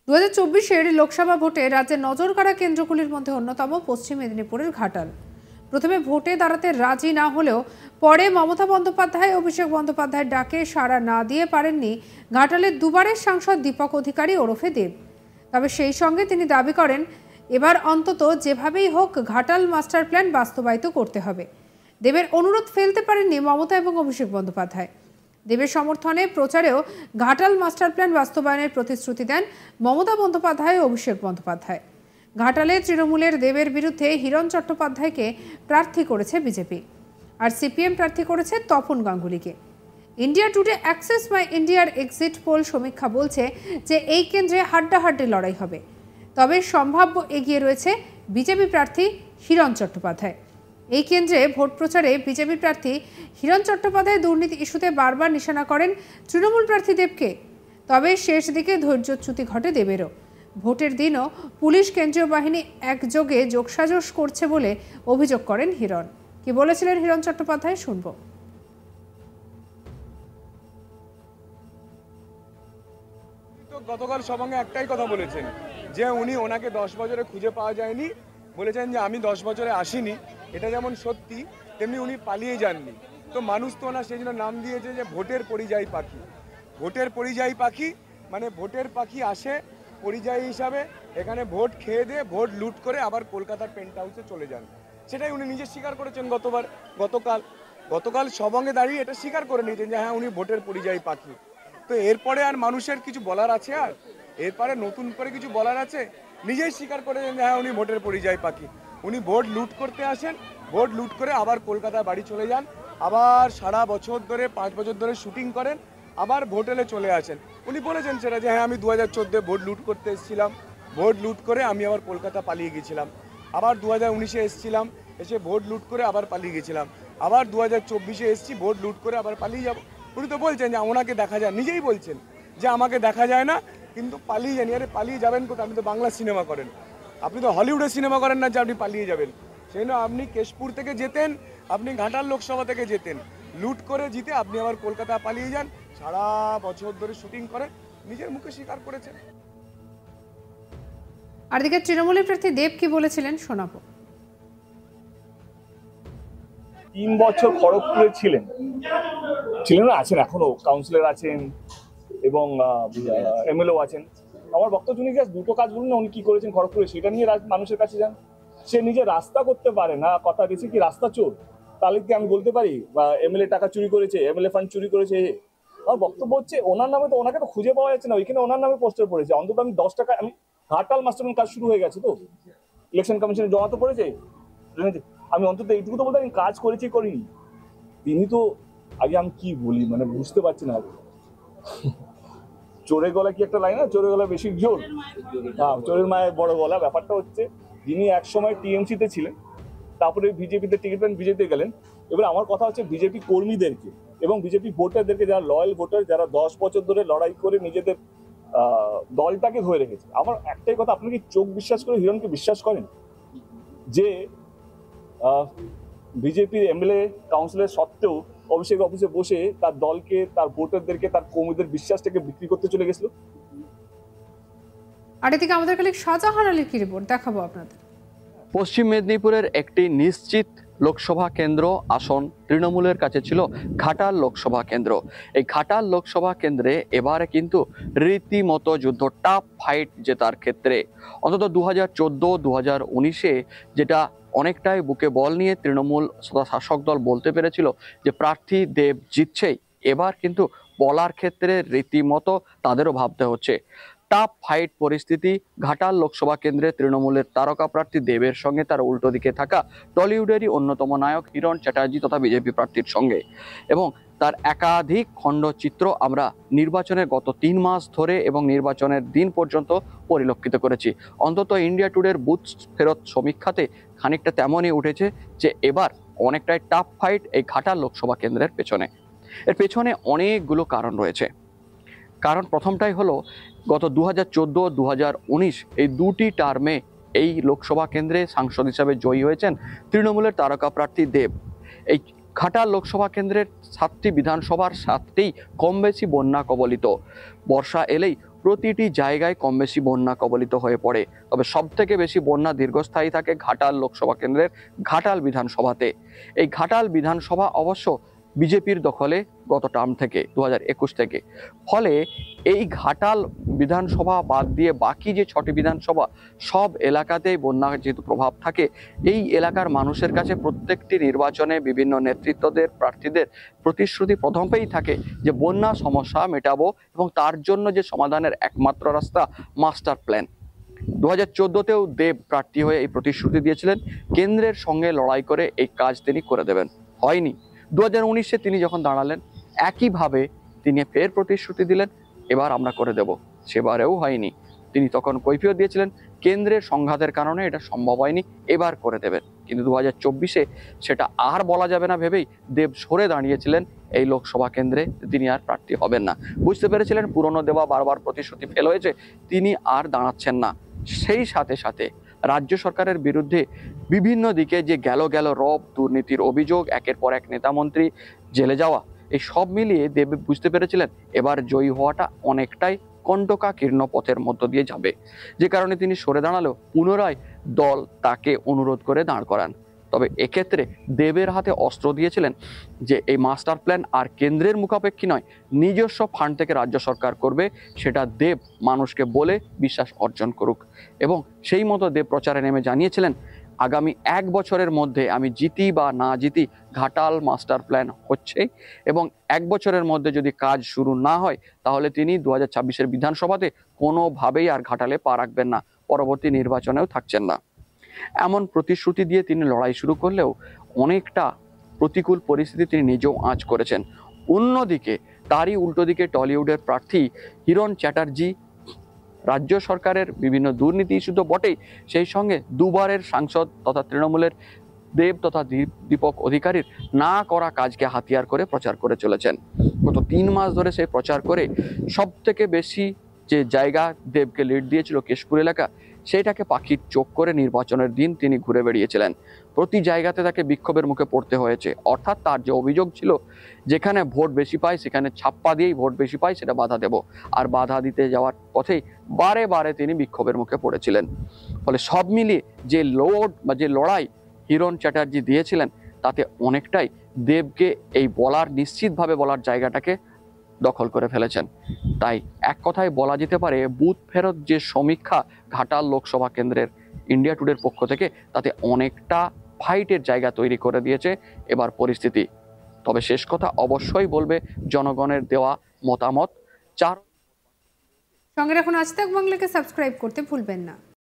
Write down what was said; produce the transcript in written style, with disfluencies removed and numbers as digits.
2024-এর লোকসভা ভোটে রাজ্যের নজরকাড়া কেন্দ্রগুলির মধ্যে অন্যতম পশ্চিম মেদিনীপুরের ঘাটাল। প্রথমে ভোটে দাঁড়াতে রাজি না হলেও পরে মমতা বন্দ্যোপাধ্যায় অভিষেক বন্দ্যোপাধ্যায়ের ডাকে সাড়া না দিয়ে পারেননি ঘাটালের দুবারের সাংসদ দীপক অধিকারী ওরফে দেব। তবে সেই সঙ্গে তিনি দাবি করেন এবার অন্তত যেভাবেই হোক ঘাটাল মাস্টার প্ল্যান বাস্তবায়িত করতে হবে। দেবের অনুরোধ ফেলতে পারেননি মমতা এবং অভিষেক বন্দ্যোপাধ্যায়। দেবের সমর্থনে প্রচারেও ঘাটাল মাস্টার প্ল্যান বাস্তবায়নের প্রতিশ্রুতি দেন মমতা বন্দ্যোপাধ্যায় ও অভিষেক বন্দ্যোপাধ্যায়। ঘাটালে তৃণমূলের দেবের বিরুদ্ধে হিরণ চট্টোপাধ্যায়কে প্রার্থী করেছে বিজেপি, আর সিপিএম প্রার্থী করেছে তপন গাঙ্গুলিকে। ইন্ডিয়া টুডে অ্যাক্সেস মাই ইন্ডিয়ার এক্সিট পোল সমীক্ষা বলছে যে এই কেন্দ্রে হাড্ডাহাড্ডি লড়াই হবে। তবে সম্ভাব্য এগিয়ে রয়েছে বিজেপি প্রার্থী হিরণ চট্টোপাধ্যায়। এই কেন্দ্রে ভোট প্রচারে বিজেপি প্রার্থী হিরণ চট্টোপাধ্যায় দুর্নীতি ইস্যুতে বারবার নিশানা করেন তৃণমূল প্রার্থী দেবকে। তবে শেষ দিকে ধৈর্যচ্যুতি ঘটে দেবেরও। ভোটের দিনও পুলিশ কেন্দ্রীয় বাহিনী একযোগে যোগসাজশ করছে বলে অভিযোগ করেন হিরণ। কি বলেছিলেন হিরণ চট্টোপাধ্যায় শুনব। গতকাল সভাঙ্গে একটাই কথা বলেছেন যে উনি ওনাকে 10 বছরে খুঁজে পাওয়া যায়নি। বলেছেন যে আমি 10 বছরে আসিনি, এটা যেমন সত্যি তেমনি উনি পালিয়ে যাননি। তো মানুষ তো ওনার সেই জন্য নাম দিয়েছে যে ভোটের পরিযায়ী পাখি। ভোটের পরিযায়ী পাখি মানে ভোটের পাখি আসে পরিযায়ী হিসাবে, এখানে ভোট খেয়ে দিয়ে ভোট লুট করে আবার কলকাতার পেন্ট হাউসে চলে যান। সেটাই উনি নিজে স্বীকার করেছেন গতকাল সভাঙ্গে দাঁড়িয়ে এটা স্বীকার করে নিয়েছেন যে হ্যাঁ উনি ভোটের পরিযায়ী পাখি। তো এরপরে আর মানুষের কিছু বলার আছে? আর এরপরে নতুন করে কিছু বলার আছে? নিজেই স্বীকার করেছেন যে হ্যাঁ উনি ভোটের পরিযায়ী পাখি। উনি ভোট লুট করতে আসেন, ভোট লুট করে আবার কলকাতা বাড়ি চলে যান, আবার সারা বছর ধরে 5 বছর ধরে শুটিং করেন, আবার ভোটেলে চলে আসেন। উনি বলেছেন সেটা যে হ্যাঁ আমি 2014 ভোট লুট করতে এসেছিলাম, ভোট লুট করে আমি আবার কলকাতা পালিয়ে গেছিলাম, আবার 2019-এ এসেছিলাম, এসে ভোট লুট করে আবার পালিয়ে গেছিলাম, আবার 2024-এ এসেছি ভোট লুট করে আবার পালিয়ে যাব। উনি তো বলছেন যে ওনাকে দেখা যায়, নিজেই বলছেন যে আমাকে দেখা যায় না কিন্তু পালিয়ে জানি। আরে পালিয়ে যাবেন কোথায়? আপনি তো বাংলা সিনেমা করেন, আপনি তো হলিউডে সিনেমা করেন না যে আপনি পালিয়ে যাবেন। সেই জন্য আপনি কেশপুর থেকে যেতেন, আপনি ঘাটাল লোকসভা থেকে যেতেন, লুট করে জিতে আপনি আবার কলকাতা পালিয়ে যান, সারা বছর ধরে শুটিং করে, নিজের মুখে স্বীকার করেছেন। আর দিকে তৃণমূলের প্রার্থী দেব কি বলেছিলেন শোনাবো। 3 বছর খড়গপুরে ছিলেন না, আছেন এখনো, কাউন্সিলর আছেন এবং এমএলএ আছেন। আমার বক্তব্য উনি জাস্ট দুটো কাজ বলুন না উনি কি করেছেন খড়গপুরে, সেটা নিয়ে মানুষের কাছে যান। সে নিজে রাস্তা করতে পারে না, কথা দিয়েছে কি রাস্তা চোর, তাহলে কি আমি বলতে পারি বা এমএলএ টাকা চুরি করেছে, এমএলএ ফান্ড চুরি করেছে? আমার বক্তব্য হচ্ছে ওনার নামে তো, ওনাকে তো খুঁজে পাওয়া যাচ্ছে না, ওইখানে ওনার নামে পোস্টার পড়েছে। অন্তত আমি 10 টাকা, আমি ঘাটাল মাস্টার কাজ শুরু হয়ে গেছে, তো ইলেকশন কমিশনে জমা তো পড়েছে। আমি অন্তত এইটুকু তো বলতে আমি কাজ করেছি করিনি। তিনি তো আগে আমি কি বলি মানে বুঝতে পারছি না। চোরের গলা কি একটা লাইন না, চোরের গলা বেশি জোর, হ্যাঁ চোরের মায়ের বড় গলা। ব্যাপারটা হচ্ছে যিনি একসময় টিএমসিতে ছিলেন, তারপরে বিজেপিতে টিকিট পেন, বিজেপিতে গেলেন। এবার আমার কথা হচ্ছে বিজেপি কর্মীদেরকে এবং বিজেপি ভোটারদেরকে, যারা লয়াল ভোটার, যারা 10 বছর ধরে লড়াই করে নিজেদের দলটাকে ধরে রেখেছে। আমার একটাই কথা, আপনি কি চোখ বিশ্বাস করে হিরণকে বিশ্বাস করেন যে বিজেপির এমএলএ কাউন্সিলর সত্ত্বেও অভিষেক অফিসে বসে তার দলকে, তার ভোটারদেরকে, তার কর্মীদের বিশ্বাসটাকে বিক্রি করতে চলে গেছিল? আর এদিকে আমাদের কাছে শাহজাহান আলীর কি রিপোর্ট দেখাবো আপনাদের। পশ্চিম মেদিনীপুরের একটি নিশ্চিত লোকসভা কেন্দ্র আসন তৃণমূলের কাছে ছিল ঘাটাল লোকসভা কেন্দ্র। এই ঘাটাল লোকসভা কেন্দ্রে এবারে কিন্তু রীতিমতো যুদ্ধ, টাফ ফাইট জেতার ক্ষেত্রে। অন্তত 2014, 2019-এ যেটা অনেকটাই বুকে বল নিয়ে তৃণমূল শাসক দল বলতে পেরেছিল যে প্রার্থী দেব জিতছেই, এবার কিন্তু বলার ক্ষেত্রে রীতিমতো তাদেরও ভাবতে হচ্ছে। টাফ ফাইট পরিস্থিতি ঘাটাল লোকসভা কেন্দ্রে তৃণমূলের তারকা প্রার্থী দেবের সঙ্গে তার উল্টো দিকে থাকা টলিউডেরই অন্যতম নায়ক হিরণ চ্যাটার্জি তথা বিজেপি প্রার্থীর সঙ্গে। এবং তার একাধিক খণ্ডচিত্র আমরা নির্বাচনের গত 3 মাস ধরে এবং নির্বাচনের দিন পর্যন্ত পরিলক্ষিত করেছি। অন্তত ইন্ডিয়া টুডের বুথ ফেরত সমীক্ষাতে খানিকটা তেমনই উঠেছে যে এবার অনেকটাই টাফ ফাইট এই ঘাটাল লোকসভা কেন্দ্রের পেছনে। এর পেছনে অনেকগুলো কারণ রয়েছে। কারণ প্রথমটাই হলো গত 2014, 2019 এই দুটি টার্মে এই লোকসভা কেন্দ্রে সাংসদ হিসাবে জয়ী হয়েছেন তৃণমূলের তারকা প্রার্থী দেব। এই ঘাটাল লোকসভা কেন্দ্রের 7টি বিধানসভার 7টিই কম বেশি বন্যা কবলিত। বর্ষা এলেই প্রতিটি জায়গায় কম বেশি বন্যা কবলিত হয়ে পড়ে। তবে সব থেকে বেশি বন্যা দীর্ঘস্থায়ী থাকে ঘাটাল লোকসভা কেন্দ্রের ঘাটাল বিধানসভাতে। এই ঘাটাল বিধানসভা অবশ্য বিজেপির দখলে গত টার্ম থেকে 2021 থেকে। ফলে এই ঘাটাল বিধানসভা বাদ দিয়ে বাকি যে 6টি বিধানসভা সব এলাকাতেই বন্যার যেহেতু প্রভাব থাকে, এই এলাকার মানুষের কাছে প্রত্যেকটি নির্বাচনে বিভিন্ন নেতৃত্বদের প্রার্থীদের প্রতিশ্রুতি প্রথমেই থাকে যে বন্যা সমস্যা মেটাবো এবং তার জন্য যে সমাধানের একমাত্র রাস্তা মাস্টার প্ল্যান। 2014তেও দেব প্রার্থী হয়ে এই প্রতিশ্রুতি দিয়েছিলেন, কেন্দ্রের সঙ্গে লড়াই করে এই কাজ তিনি করে দেবেন। হয়নি। 2019-এ তিনি যখন দাঁড়ালেন একইভাবে তিনি ফের প্রতিশ্রুতি দিলেন, এবার আমরা করে দেব। সেবারেও হয়নি। তিনি তখন কৈফিয়ত দিয়েছিলেন কেন্দ্রের সংঘাতের কারণে এটা সম্ভব হয়নি, এবার করে দেবেন। কিন্তু 2024-এ সেটা আর বলা যাবে না ভেবেই দেব সরে দাঁড়িয়েছিলেন এই লোকসভা কেন্দ্রে, তিনি আর প্রার্থী হবেন না। বুঝতে পেরেছিলেন পুরনো দেওয়া বারবার প্রতিশ্রুতি ফেল হয়েছে, তিনি আর দাঁড়াচ্ছেন না। সেই সাথে সাথে রাজ্য সরকারের বিরুদ্ধে বিভিন্ন দিকে যে গেল রব, দুর্নীতির অভিযোগ, একের পর এক নেতামন্ত্রী জেলে যাওয়া, এই সব মিলিয়ে দেব বুঝতে পেরেছিলেন এবার জয়ী হওয়াটা অনেকটাই কণ্টকাকীর্ণ পথের মধ্য দিয়ে যাবে। যে কারণে তিনি সরে দাঁড়ালেও পুনরায় দল তাকে অনুরোধ করে দাঁড় করান। তবে এক্ষেত্রে দেবের হাতে অস্ত্র দিয়েছিলেন যে এই মাস্টার প্ল্যান আর কেন্দ্রের মুখাপেক্ষী নয়, নিজস্ব ফান্ড থেকে রাজ্য সরকার করবে, সেটা দেব মানুষকে বলে বিশ্বাস অর্জন করুক। এবং সেই মতো দেব প্রচারে নেমে জানিয়েছিলেন আগামী 1 বছরের মধ্যে আমি জিতি বা না জিতি ঘাটাল মাস্টার প্ল্যান হচ্ছে, এবং 1 বছরের মধ্যে যদি কাজ শুরু না হয় তাহলে তিনি 2026-এর বিধানসভাতে কোনোভাবেই আর ঘাটালে পা রাখবেন না, পরবর্তী নির্বাচনেও থাকছেন না। এমন প্রতিশ্রুতি দিয়ে তিনি লড়াই শুরু করলেও অনেকটা প্রতিকূল পরিস্থিতি তিনি নিজেও আঁচ করেছেন। অন্যদিকে তারই উল্টো দিকে টলিউডের প্রার্থী হিরণ চ্যাটার্জি রাজ্য সরকারের বিভিন্ন দুর্নীতি ইস্যু তো বটেই, সেই সঙ্গে দুবারের সাংসদ তথা তৃণমূলের দেব তথা দীপক অধিকারীর না করা কাজকে হাতিয়ার করে প্রচার করে চলেছেন। গত 3 মাস ধরে সেই প্রচার করে সব থেকে বেশি যে জায়গা দেবকে লিড দিয়েছিল কেশপুর এলাকা, সেইটাকে পাখির চোখ করে নির্বাচনের দিন তিনি ঘুরে বেরিয়েছিলেন। প্রতি জায়গাতে তাকে বিক্ষোভের মুখে পড়তে হয়েছে। অর্থাৎ তার যে অভিযোগ ছিল যেখানে ভোট বেশি পায় সেখানে ছাপ্পা দিয়েই ভোট বেশি পায় সেটা বাধা দেব, আর বাধা দিতে যাওয়ার পথেই বারে তিনি বিক্ষোভের মুখে পড়েছিলেন। ফলে সব মিলিয়ে যে লোড বা যে লড়াই হিরণ চ্যাটার্জি দিয়েছিলেন তাতে অনেকটাই দেবকে এই নিশ্চিতভাবে বলার জায়গাটাকে দখল করে ফেলেছেন। তাই এক কথায় বলা যেতে পারে বুথ ফেরত যে সমীক্ষা ঘাটাল লোকসভা কেন্দ্রের ইন্ডিয়া টুডের পক্ষ থেকে, তাতে অনেকটা ফাইটের জায়গা তৈরি করে দিয়েছে এবার পরিস্থিতি। তবে শেষ কথা অবশ্যই বলবে জনগণের দেওয়া মতামত। সঙ্গে রাখুন আজ তাক বাংলাকে সাবস্ক্রাইব করতে ভুলবেন না।